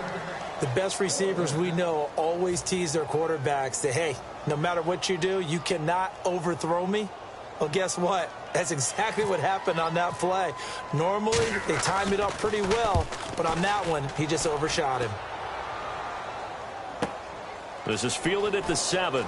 S4: The best receivers we know always tease their quarterbacks that, hey, no matter what you do, you cannot overthrow me. Well, guess what? That's exactly what happened on that play. Normally, they time it up pretty well, but on that one, he just overshot him.
S3: This is fielded at the 7.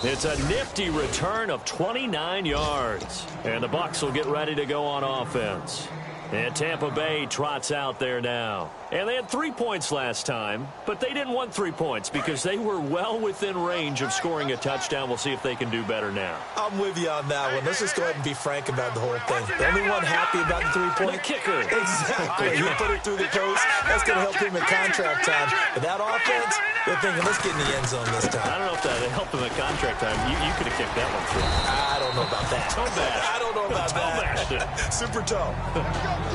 S3: It's a nifty return of 29 yards. And the Bucs will get ready to go on offense. And Tampa Bay trots out there now. And they had 3 points last time, but they didn't want 3 points because they were well within range of scoring a touchdown. We'll see if they can do better now.
S4: I'm with you on that one. Let's just go ahead and be frank about the whole thing. The only one happy about the 3-point?
S3: The kicker.
S4: Exactly. He put it through the post. That's going to help him in contract time. But that offense, they're thinking, let's get in the end zone this time.
S3: I don't know if that helped him at contract time. You could have kicked that one through.
S4: I don't know about that.
S3: Toe bash.
S4: I don't know about that. Super toe.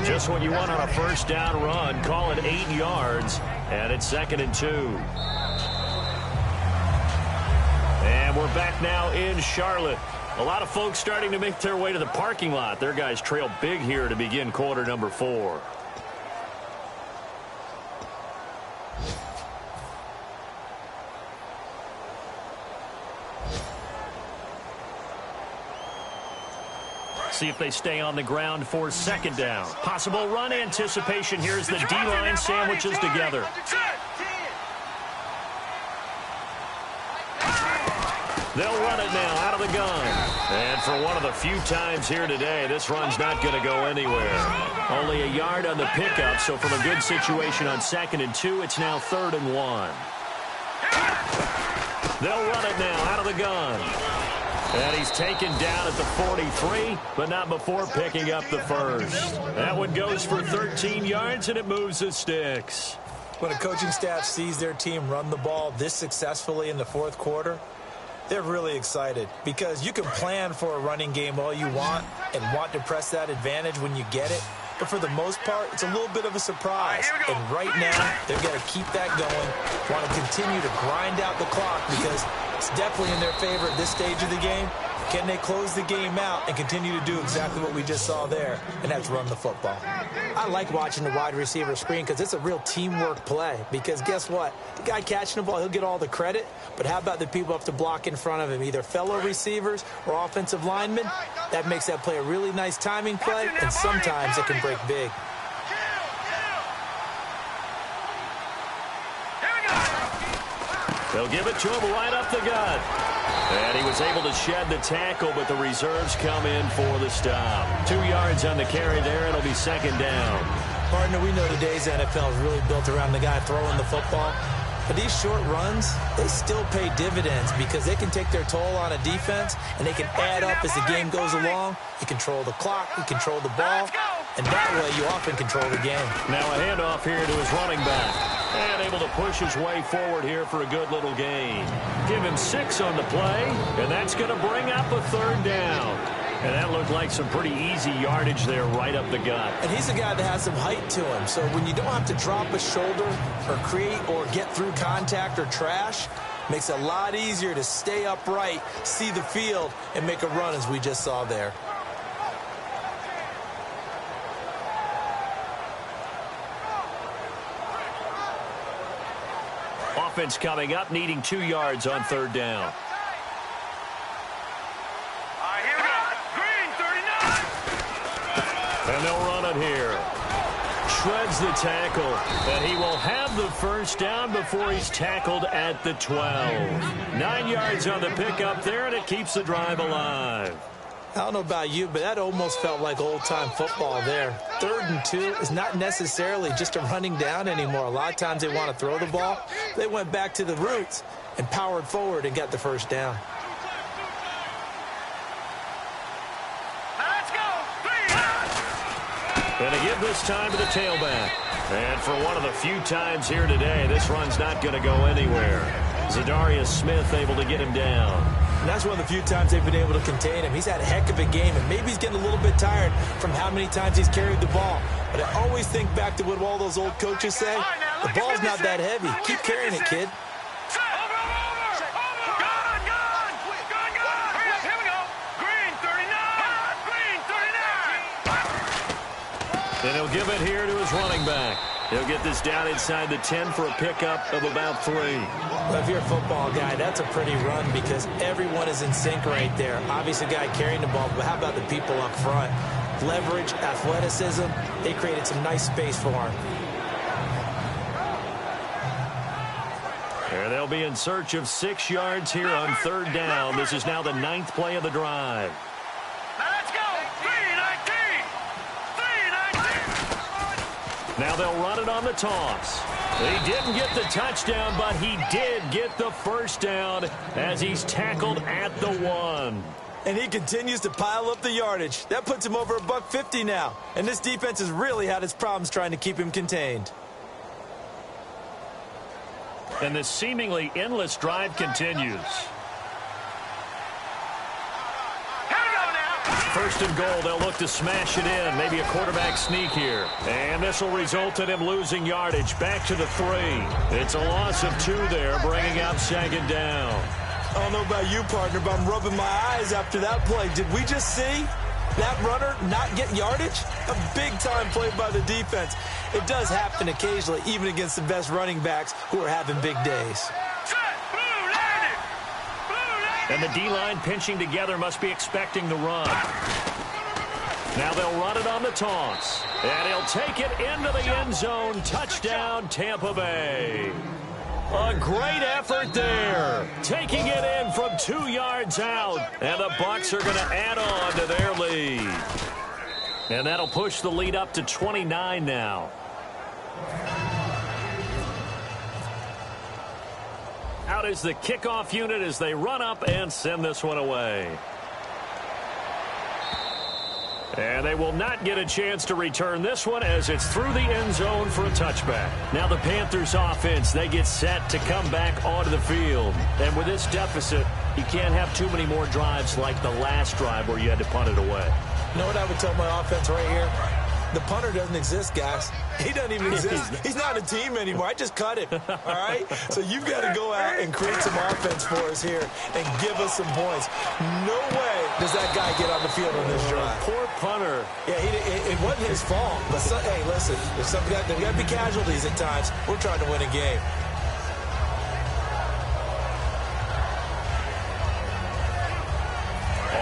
S3: Just what you want on a first down run. Call it 8 yards, and it's 2nd and 2. And we're back now in Charlotte. A lot of folks starting to make their way to the parking lot. Their guys trail big here to begin quarter number 4. See if they stay on the ground for 2nd down. Possible run anticipation here as the D-line sandwiches together. They'll run it now out of the gun. And for one of the few times here today, this run's not going to go anywhere. Only a yard on the pickup, so from a good situation on 2nd and 2, it's now 3rd and 1. They'll run it now out of the gun. And he's taken down at the 43, but not before picking up the first. That one goes for 13 yards, and it moves the sticks.
S4: When a coaching staff sees their team run the ball this successfully in the 4th quarter, they're really excited because you can plan for a running game all you want and want to press that advantage when you get it. But for the most part, it's a little bit of a surprise. And right now, they're going to keep that going, want to continue to grind out the clock because it's definitely in their favor at this stage of the game. Can they close the game out and continue to do exactly what we just saw there, and that's run the football? I like watching the wide receiver screen because it's a real teamwork play because guess what? The guy catching the ball, he'll get all the credit, but how about the people up to block in front of him, either fellow receivers or offensive linemen? That makes that play a really nice timing play, and sometimes it can break big.
S3: They'll give it to him right up the gut. And he was able to shed the tackle, but the reserves come in for the stop. 2 yards on the carry there. It'll be 2nd down.
S4: Partner, we know today's NFL is really built around the guy throwing the football. But these short runs, they still pay dividends because they can take their toll on a defense, and they can add up as the game goes along. You control the clock, you control the ball, and that way you often control the game.
S3: Now a handoff here to his running back. And able to push his way forward here for a good little gain. Give him 6 on the play, and that's going to bring up a 3rd down. And that looked like some pretty easy yardage there right up the gut.
S4: And he's a guy that has some height to him. So when you don't have to drop a shoulder or create or get through contact or trash, makes it a lot easier to stay upright, see the field, and make a run as we just saw there.
S3: Offense coming up, needing 2 yards on 3rd down.
S5: Here we go. Green, 39.
S3: And they'll run it here. Shreds the tackle, and he will have the first down before he's tackled at the 12. 9 yards on the pickup there, and it keeps the drive alive.
S4: I don't know about you, but that almost felt like old-time football there. 3rd and 2 is not necessarily just a running down anymore. A lot of times they want to throw the ball. They went back to the roots and powered forward and got the first down.
S5: Let's go.
S3: Going to give this time to the tailback. And for one of the few times here today, this run's not going to go anywhere. Zadarius Smith able to get him down.
S4: And that's one of the few times they've been able to contain him. He's had a heck of a game, and maybe he's getting a little bit tired from how many times he's carried the ball. But I always think back to what all those old coaches say. The ball's not that heavy. Keep carrying it, kid.
S5: Here we go. Green, 39. Green, 39.
S3: And he'll give it here to his running back. He'll get this down inside the 10 for a pickup of about 3.
S4: Well, if you're a football guy, that's a pretty run because everyone is in sync right there. Obviously, the guy carrying the ball, but how about the people up front? Leverage, athleticism, they created some nice space for him.
S3: And they'll be in search of 6 yards here on 3rd down. This is now the 9th play of the drive.
S5: Now let's go. 319. 319.
S3: Now they'll run it on the toss. He didn't get the touchdown, but he did get the first down as he's tackled at the 1.
S4: And he continues to pile up the yardage. That puts him over $150 now. And this defense has really had its problems trying to keep him contained.
S3: And this seemingly endless drive continues. First and goal, they'll look to smash it in. Maybe a quarterback sneak here. And this will result in him losing yardage. Back to the 3. It's a loss of 2 there, bringing up 2nd down.
S4: I don't know about you, partner, but I'm rubbing my eyes after that play. Did we just see that runner not get yardage? A big-time play by the defense. It does happen occasionally, even against the best running backs who are having big days.
S3: And the D-line pinching together must be expecting the run. Now they'll run it on the toss. And he'll take it into the end zone. Touchdown, Tampa Bay. A great effort there. Taking it in from 2 yards out. And the Bucs are going to add on to their lead. And that'll push the lead up to 29 now. Out is the kickoff unit as they run up and send this one away. And they will not get a chance to return this one as it's through the end zone for a touchback. Now the Panthers offense, they get set to come back onto the field. And with this deficit, you can't have too many more drives like the last drive where you had to punt it away.
S4: You know what I would tell my offense right here? The punter doesn't exist, guys. He doesn't even exist. He's not a team anymore. I just cut him, all right? So you've got to go out and create some offense for us here and give us some points. No way does that guy get on the field on this drive.
S3: Poor punter.
S4: Yeah, it wasn't his fault. But, hey, listen, there's got to be casualties at times. We're trying to win a game.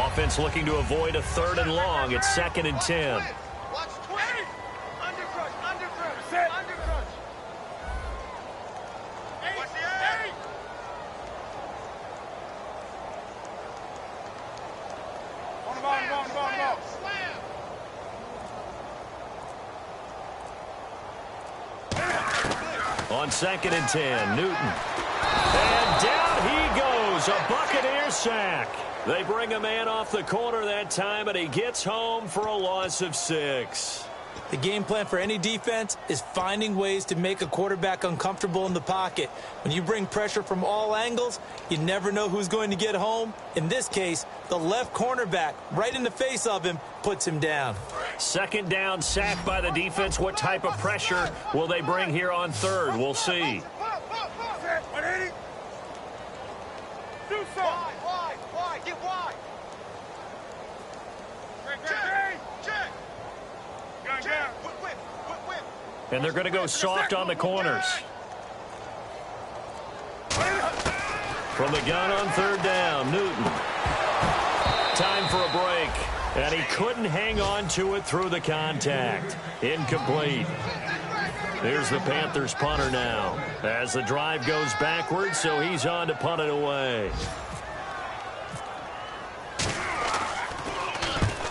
S3: Offense looking to avoid a 3rd and long. It's 2nd and 10. On 2nd and 10, Newton. And down he goes, a Buccaneer sack. They bring a man off the corner that time, and he gets home for a loss of 6.
S4: The game plan for any defense is finding ways to make a quarterback uncomfortable in the pocket. When you bring pressure from all angles, you never know who's going to get home. In this case, the left cornerback, right in the face of him, puts him down.
S3: 2nd down, sack by the defense. What type of pressure will they bring here on 3rd? We'll see.
S5: Get wide.
S3: And they're going to go soft on the corners. From the gun on 3rd down, Newton. Time for a break. And he couldn't hang on to it through the contact. Incomplete. Here's the Panthers punter now. As the drive goes backwards, so he's on to punt it away.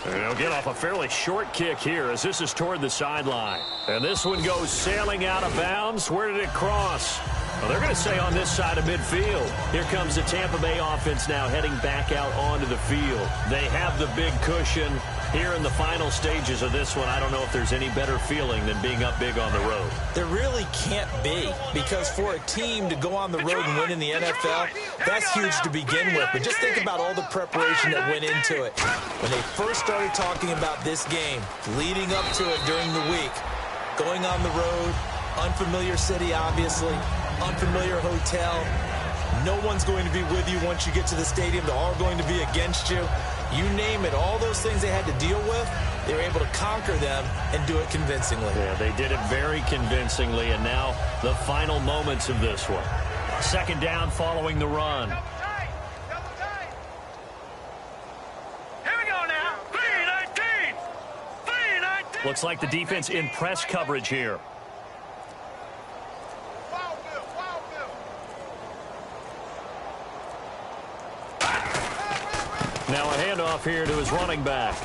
S3: And he'll get off a fairly short kick here as this is toward the sideline. And this one goes sailing out of bounds. Where did it cross? Well, they're going to say on this side of midfield. Here comes the Tampa Bay offense now heading back out onto the field. They have the big cushion. Here in the final stages of this one, I don't know if there's any better feeling than being up big on the road.
S4: There really can't be, because for a team to go on the road and win in the NFL, that's huge to begin with. But just think about all the preparation that went into it. When they first started talking about this game, leading up to it during the week, going on the road, unfamiliar city, obviously, unfamiliar hotel. No one's going to be with you once you get to the stadium. They're all going to be against you. You name it, all those things they had to deal with, they were able to conquer them and do it convincingly.
S3: Yeah, they did it very convincingly, and now the final moments of this one. 2nd down following the run.
S5: Here we go now. 3-19. 3-19.
S3: Looks like the defense in press coverage here. Now a handoff here to his running back.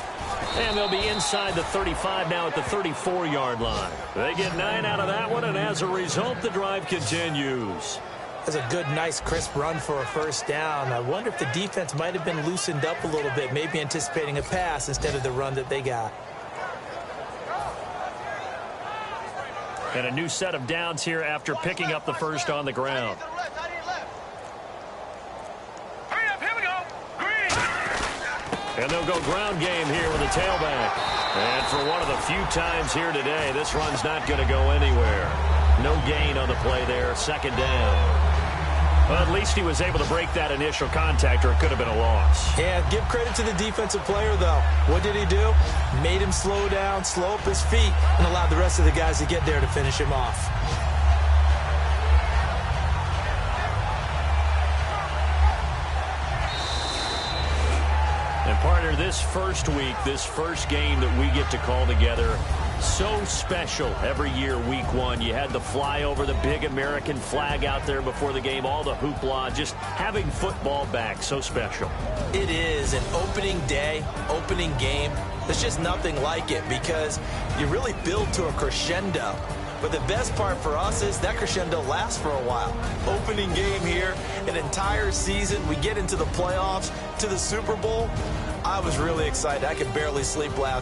S3: And they'll be inside the 35 now at the 34-yard line. They get 9 out of that one, and as a result, the drive continues.
S4: That's a good, nice, crisp run for a first down. I wonder if the defense might have been loosened up a little bit, maybe anticipating a pass instead of the run that they got.
S3: And a new set of downs here after picking up the first on the ground.
S5: Hurry up, here we go. Green.
S3: And they'll go ground game here with a tailback. And for one of the few times here today, this run's not going to go anywhere. No gain on the play there, second down. Well, at least he was able to break that initial contact, or it could have been a loss.
S4: Yeah, give credit to the defensive player, though. What did he do? Made him slow down, slow up his feet, and allowed the rest of the guys to get there to finish him off.
S3: And partner, this first week, this first game that we get to call together, so special every year, week one. You had the flyover, the big American flag out there before the game, all the hoopla, just having football back, so special.
S4: It is an opening day, opening game. There's just nothing like it because you really build to a crescendo. But the best part for us is that crescendo lasts for a while. Opening game here, an entire season. We get into the playoffs, to the Super Bowl. I was really excited. I could barely sleep last